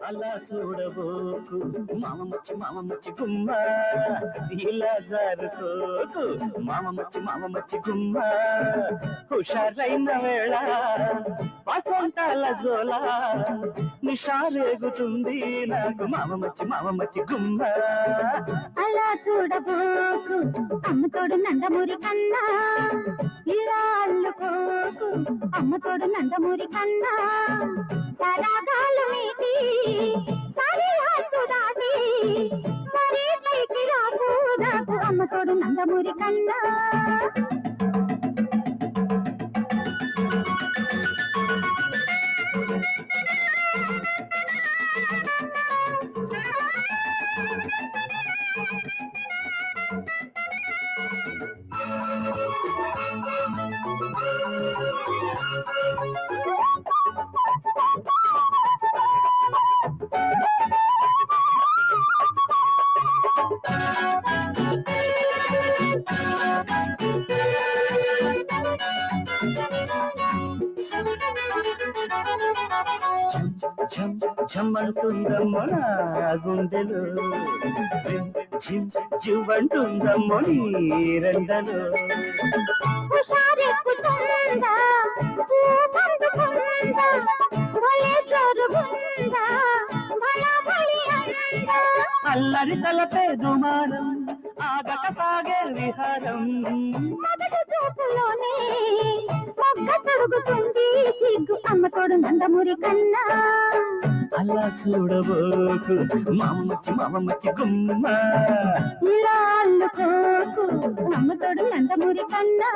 అలా చూడబోకు మామ మచ్చి గుమ్మ, ఇలా జారుకోకు మామ మచ్చి గుమ్మ. హుషారైన వేళ వసంతాల జోల నిషారేగుతుంది నాకు మామ మచ్చి గుమ్మ. అలా చూడబోకు అమ్మతోడు నందమూరి కన్నా, ఇలా అల్లుకోకు అమ్మతోడు నందమూరి కన్నా. సరాగాలు మీటి సరి హద్దు దాటి మరీ పైకి రాకు నాకు అమ్మతోడు నందమూరి కన్నా. ఝమ్మంటుందమ్మో నా గుండెలో, జివ్వంటుందమ్మో నీ రెండలో. హుషారెక్కుతుందా ఊపందుకుందా భలే జరుగుందా భళా భళి అందా. అల్లరి తలపే దుమారం ఆగక సాగే విహారం. మొదటి చూపులోనే మొగ్గ తొడుగుతుంది సిగ్గు అమ్మతోడు నందమూరి కన్నా. అలా చూడబోకు మామ మచ్చి గుమ్మ, ఇలా అల్లుకోకు అమ్మతోడు నందమూరి కన్నా.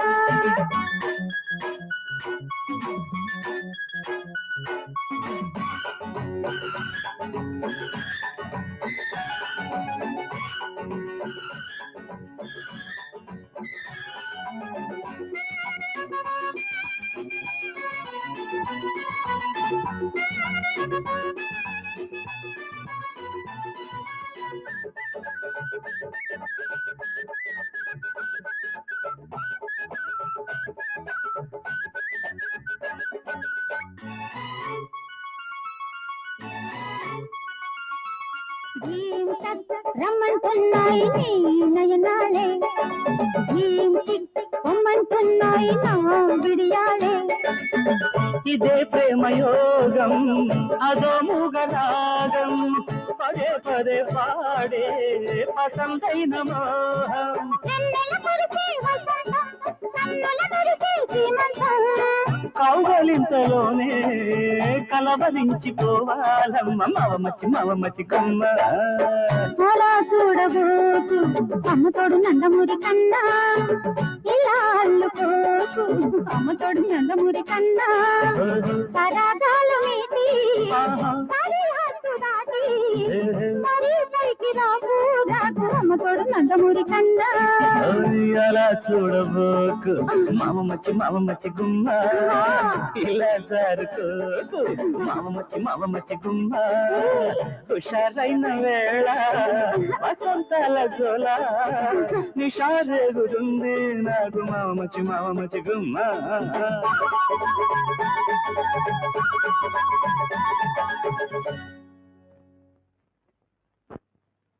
రమ్మంటున్నాయి నీ నయనాలే, పొమ్మంటున్నాయి నా విడియాలే. ఇదే ప్రేమయోగం అదో మూగరాగం, పదే పదే పాడే పసందైన మోహం. కన్నుల కురిసే వసంతం కన్నుల కురిసే సీమంతం, కౌగలింతలోనే కలవరించిపోవాలమ్మ మావ మచ్చి గుమ్మ. అలా చూడబోకు అమ్మతోడు నందమూరి కన్నా, ఇలా అల్లుకోకు అమ్మతోడు నందమూరి కన్నా. సరాగాలు మీటి సరి హద్దు దాటి మరీ పైకి రాకు నాకు అమ్మతోడు నందమూరి కన్నా. అలా చూడబోకు మామ మచ్చి గుమ్మ, ఇలా జారుకోకు మామ మచ్చి గుమ్మ. హుషారైన వేళ వసంతాల జోల నిషారేగుతుంది నాకు మామ మచ్చి గుమ్మ.